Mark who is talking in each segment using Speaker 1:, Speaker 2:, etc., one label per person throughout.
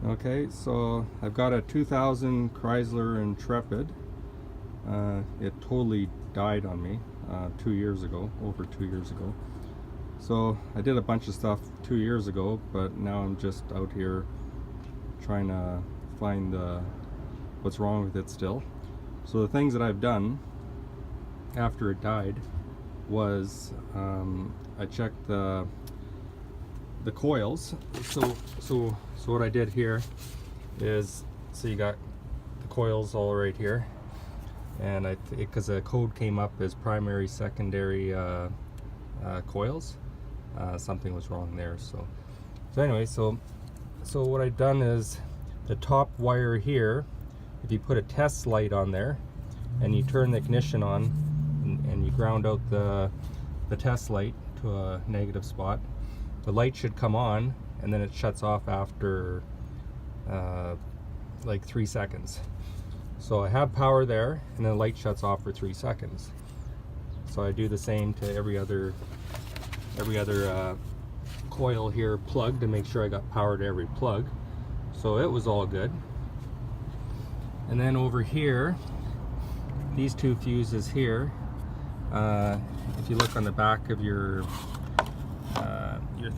Speaker 1: Okay, so I've got a 2000 Chrysler Intrepid. It totally died on me 2 years ago, over 2 years ago. So I did a bunch of stuff 2 years ago, but now I'm just out here trying to find what's wrong with it still. So the things that I've done after it died was I checked the coils. So what I did here is, so you got the coils all right here, and because the code came up as primary, secondary coils, something was wrong there. So anyway, so what I've done is the top wire here, if you put a test light on there and you turn the ignition on and you ground out the test light to a negative spot, the light should come on and then it shuts off after like 3 seconds. So I have power there, and then the light shuts off for 3 seconds. So I do the same to every other coil here plug to make sure I got power to every plug. So it was all good. And then over here, these two fuses here, if you look on the back of your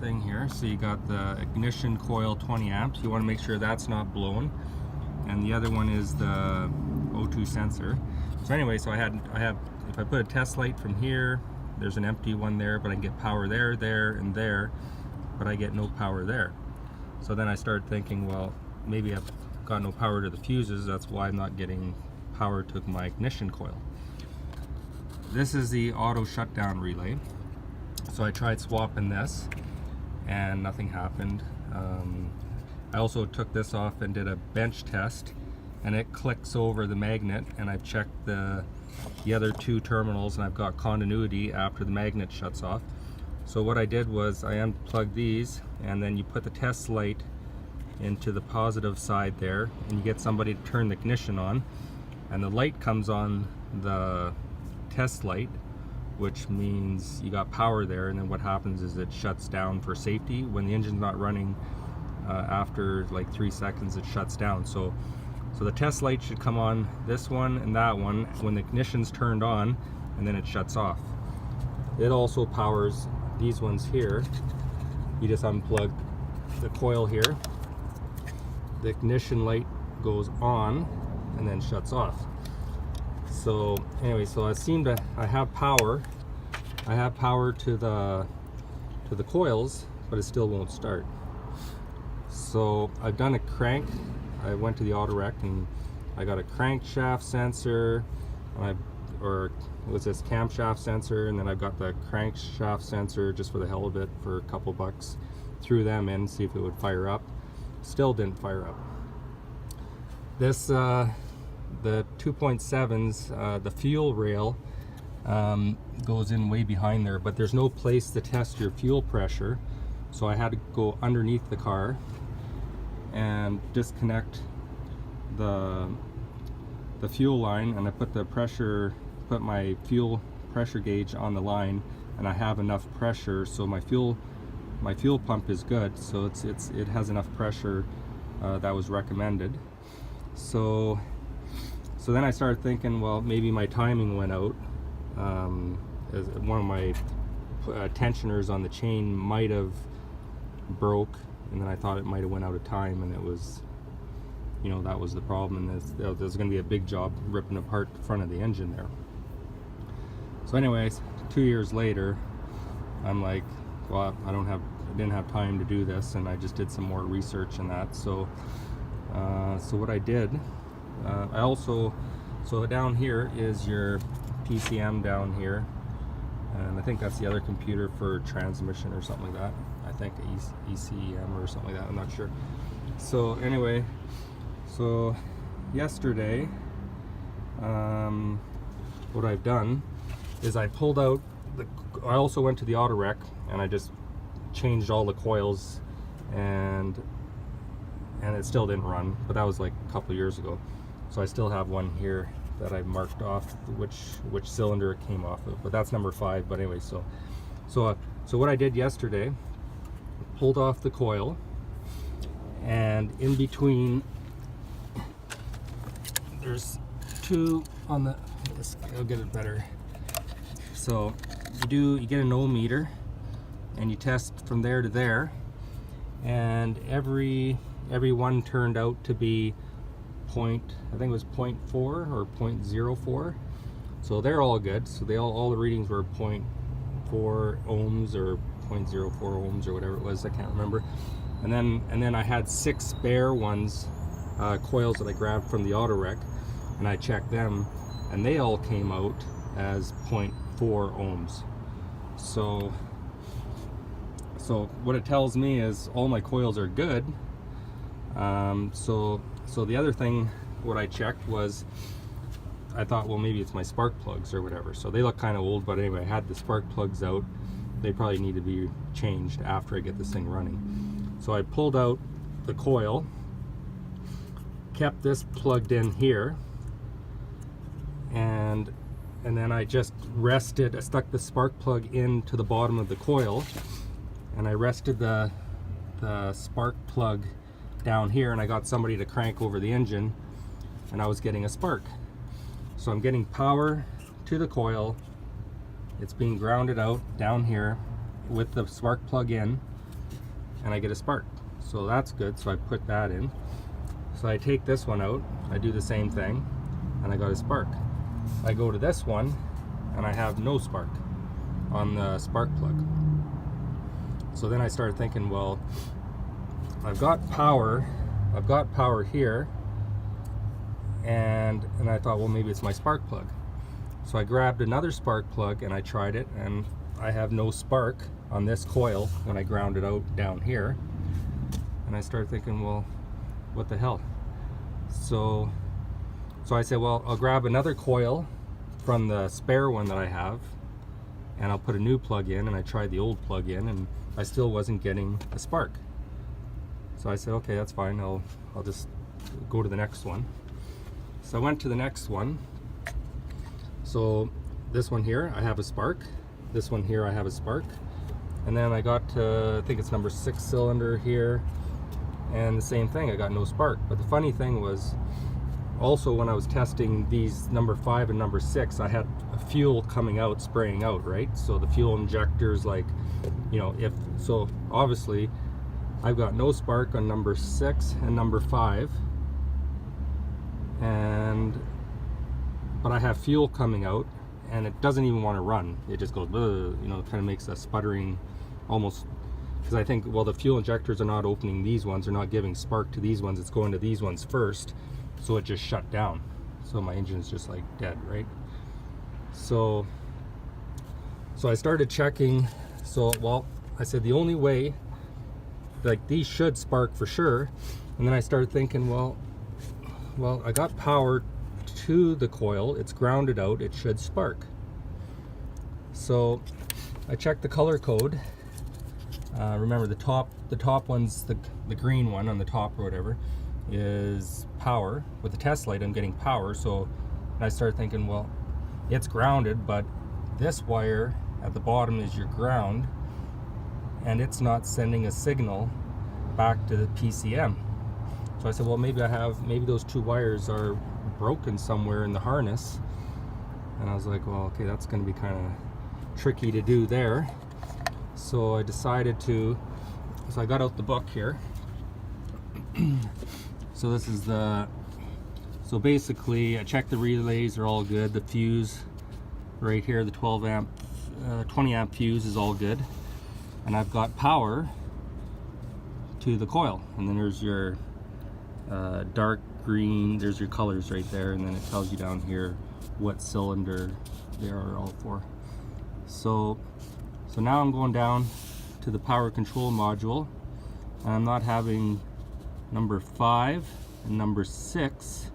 Speaker 1: thing here, so you got the ignition coil 20 amps. You want to make sure that's not blown, and the other one is the O2 sensor. So anyway, so I have, if I put a test light from here, there's an empty one there, but I can get power there, and there, but I get no power there. So then I started thinking, well, maybe I've got no power to the fuses, that's why I'm not getting power to my ignition coil. This is the auto shutdown relay. So I tried swapping this and nothing happened. I also took this off and did a bench test, and it clicks over the magnet, and I've checked the other two terminals and I've got continuity after the magnet shuts off. So what I did was I unplugged these, and then you put the test light into the positive side there, and you get somebody to turn the ignition on, and the light comes on the test light, which means you got power there. And then what happens is it shuts down for safety. When the engine's not running, after like 3 seconds, it shuts down. So the test light should come on this one and that one when the ignition's turned on, and then it shuts off. It also powers these ones here. You just unplug the coil here, the ignition light goes on and then shuts off. So anyway, so I have power. I have power to the coils, but it still won't start. So I've done a crank. I went to the auto wreck and I got a crankshaft sensor, or what's this, camshaft sensor, and then I've got the crankshaft sensor just for the hell of it for a couple bucks. Threw them in, see if it would fire up. Still didn't fire up. This the 2.7s, the fuel rail goes in way behind there, but there's no place to test your fuel pressure. So I had to go underneath the car and disconnect the fuel line, and I put my fuel pressure gauge on the line, and I have enough pressure, so my fuel pump is good. So it has enough pressure that was recommended. So then I started thinking, well, maybe my timing went out. As one of my tensioners on the chain might have broke, and then I thought it might have went out of time, and it was, that was the problem, and there's going to be a big job ripping apart the front of the engine there. So anyways, 2 years later, I'm like, well, I didn't have time to do this, and I just did some more research in that. So what I did, so down here is your PCM down here, and I think that's the other computer for transmission or something like that. I think ECM or something like that, I'm not sure. So anyway, so yesterday, what I've done is I pulled out I also went to the auto wreck and I just changed all the coils, and it still didn't run, but that was like a couple years ago. So I still have one here that I marked off which cylinder it came off of, but that's number 5. But anyway, so what I did yesterday, pulled off the coil, and in between there's two on the, I'll get it better. So you get an ohm meter and you test from there to there, and every one turned out to be I think it was 0.4 or 0.04. So they're all good. So all the readings were 0.4 ohms or 0.04 ohms or whatever it was. I can't remember. And then I had 6 spare ones, coils that I grabbed from the auto wreck, and I checked them, and they all came out as 0.4 ohms. So what it tells me is all my coils are good. So the other thing, what I checked was, I thought, well, maybe it's my spark plugs or whatever. So they look kind of old, but anyway, I had the spark plugs out. They probably need to be changed after I get this thing running. So I pulled out the coil, kept this plugged in here, and then I just rested, I stuck the spark plug into the bottom of the coil, and I rested the spark plug down here, and I got somebody to crank over the engine, and I was getting a spark. So I'm getting power to the coil, it's being grounded out down here with the spark plug in, and I get a spark. So that's good, so I put that in. So I take this one out, I do the same thing, and I got a spark. I go to this one, and I have no spark on the spark plug. So then I started thinking, well, I've got power here, and I thought, well, maybe it's my spark plug. So I grabbed another spark plug and I tried it, and I have no spark on this coil when I ground it out down here. And I started thinking, well, what the hell? So I said, well, I'll grab another coil from the spare one that I have, and I'll put a new plug in, and I tried the old plug in, and I still wasn't getting a spark. So I said, okay, that's fine, I'll just go to the next one. So I went to the next one. So this one here, I have a spark. This one here, I have a spark. And then I got to, I think it's number 6 cylinder here, and the same thing, I got no spark. But the funny thing was, also when I was testing these number 5 and number 6, I had a fuel coming out, spraying out, right? So the fuel injectors, like, you know, so obviously I've got no spark on number 6 and number 5, but I have fuel coming out, and it doesn't even want to run. It just goes, you know, it kind of makes a sputtering almost, because I think, well, the fuel injectors are not opening these ones, they're not giving spark to these ones, it's going to these ones first, so it just shut down. So my engine's just like dead, right? So I started checking. So, well, I said the only way, like, these should spark for sure. And then I started thinking, well, I got power to the coil, it's grounded out, it should spark. So I checked the color code. Remember, the top one's the green one on the top or whatever is power. With the test light, I'm getting power. So I started thinking, well, it's grounded, but this wire at the bottom is your ground, and it's not sending a signal back to the PCM. So I said, well, maybe those 2 wires are broken somewhere in the harness. And I was like, well, okay, that's going to be kind of tricky to do there. So I decided so I got out the book here. So this is so basically I checked the relays, are all good. The fuse right here, the 20 amp fuse is all good. And I've got power to the coil. And then there's your dark green, there's your colors right there, and then it tells you down here what cylinder they are all for. So now I'm going down to the power control module, and I'm not having number 5 and number 6,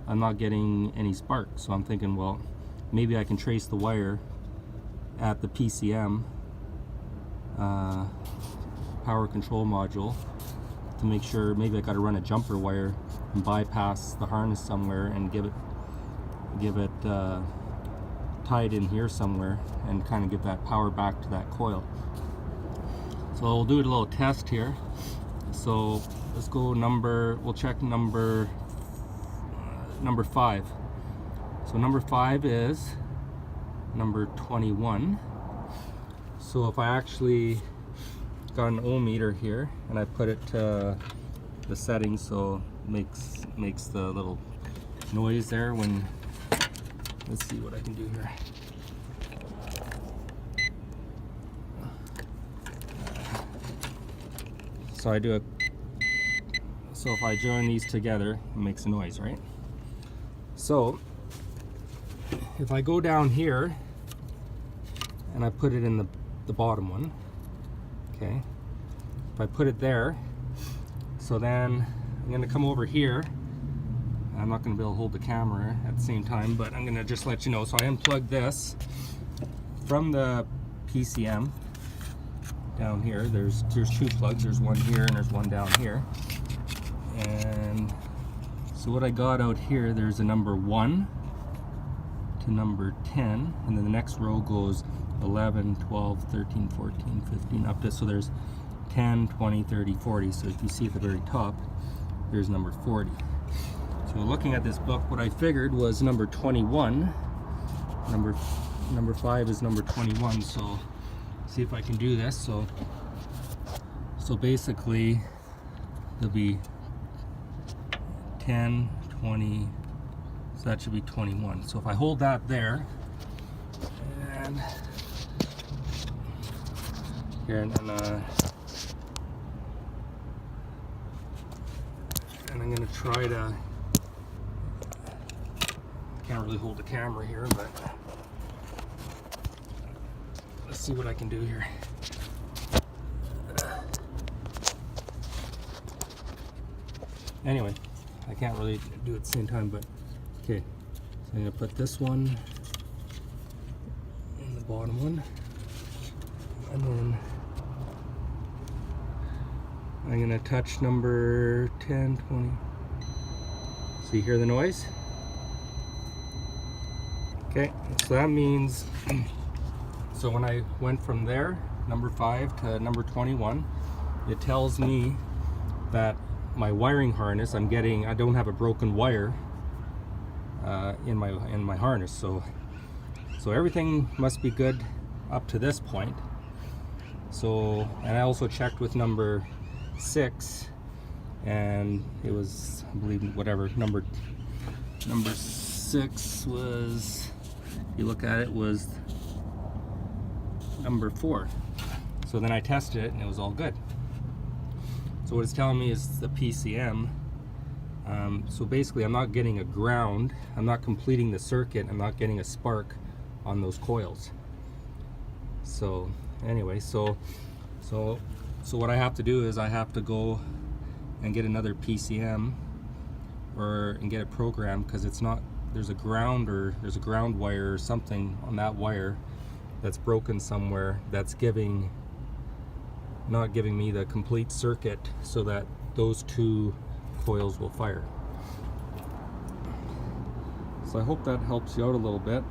Speaker 1: I'm not getting any spark. So I'm thinking, well, maybe I can trace the wire at the PCM power control module to make sure. Maybe I got to run a jumper wire and bypass the harness somewhere and give it tied in here somewhere and kind of give that power back to that coil. So we'll do a little test here. So let's go we'll check number 5. So number 5 is number 21. So if I actually got an ohm meter here and I put it to the settings so it makes the little noise there when, let's see what I can do here. So if I join these together, it makes a noise, right? So if I go down here and I put it in the bottom one, okay, if I put it there, so then I'm going to come over here. I'm not going to be able to hold the camera at the same time, but I'm going to just let you know. So I unplugged this from the PCM down here. There's 2 plugs. There's one here and there's one down here. And so what I got out here, there's a number 1 to number 10, and then the next row goes 11, 12, 13, 14, 15 up to, so there's 10, 20, 30, 40. So if you see at the very top, there's number 40. So looking at this book, what I figured was number 21. Number 5 is number 21. So see if I can do this. So basically there'll be 10, 20, so that should be 21. So if I hold that there, and here, and I'm going to try to, can't really hold the camera here, but let's see what I can do here. Anyway, I can't really do it at the same time, but okay. So I'm going to put this one in the bottom one, and then I'm going to touch number 10, 20. So you hear the noise? Okay, so that means, so when I went from there, number 5 to number 21, it tells me that my wiring harness, I don't have a broken wire in my harness, so everything must be good up to this point. So, and I also checked with number 6, and it was, I believe, whatever number 6 was, if you look at it, was number 4. So then I tested it and it was all good. So what it's telling me is the PCM. So basically I'm not getting a ground, I'm not completing the circuit, I'm not getting a spark on those coils. So anyway, so what I have to do is I have to go and get another PCM and get it programmed, because it's not, there's a ground wire or something on that wire that's broken somewhere, that's not giving me the complete circuit so that those 2 coils will fire. So I hope that helps you out a little bit.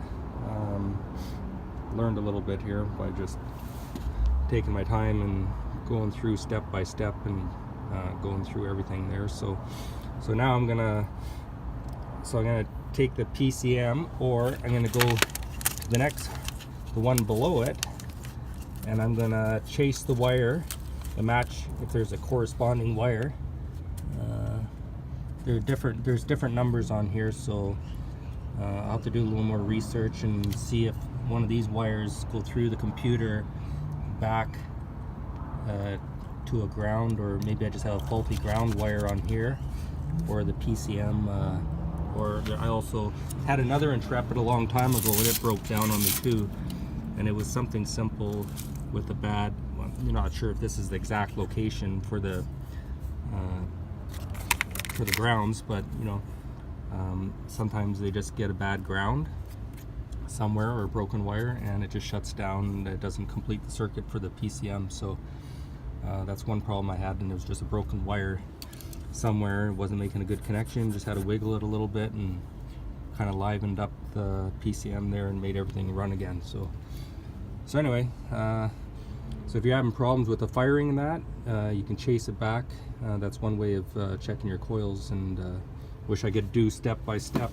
Speaker 1: Learned a little bit here by just taking my time and going through step by step and going through everything there. So now I'm gonna take the PCM, or I'm gonna go to the one below it, and I'm gonna chase the wire, the match, if there's a corresponding wire. There's different numbers on here, so I'll have to do a little more research and see if one of these wires go through the computer back to a ground, or maybe I just have a faulty ground wire on here, or the PCM, or I also had another Intrepid a long time ago and it broke down on me too, and it was something simple with a bad, well, you're not sure if this is the exact location for the grounds, but you know, sometimes they just get a bad ground somewhere or a broken wire and it just shuts down and it doesn't complete the circuit for the PCM. So that's one problem I had, and it was just a broken wire somewhere. It wasn't making a good connection, just had to wiggle it a little bit and kind of livened up the PCM there and made everything run again. So anyway, So if you're having problems with the firing in that, you can chase it back. That's one way of checking your coils, and wish I could do step by step,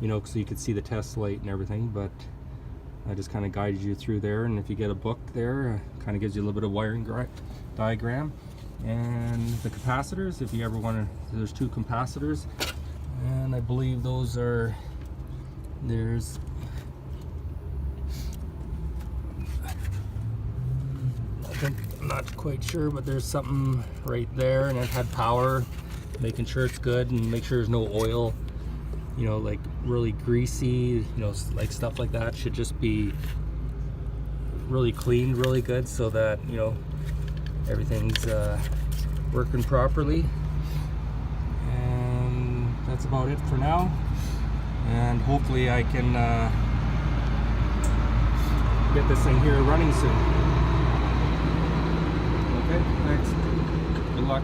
Speaker 1: you know, so you could see the test light and everything, but I just kind of guided you through there. And if you get a book there, kind of gives you a little bit of wiring diagram. And the capacitors, if you ever want to, there's 2 capacitors, and I believe those are, there's, I'm not quite sure, but there's something right there, and it had power, making sure it's good and make sure there's no oil, you know, like really greasy, you know, like stuff like that should just be really cleaned really good, so that, you know, everything's working properly. And that's about it for now, and hopefully I can get this thing here running soon. Okay, thanks. Good luck.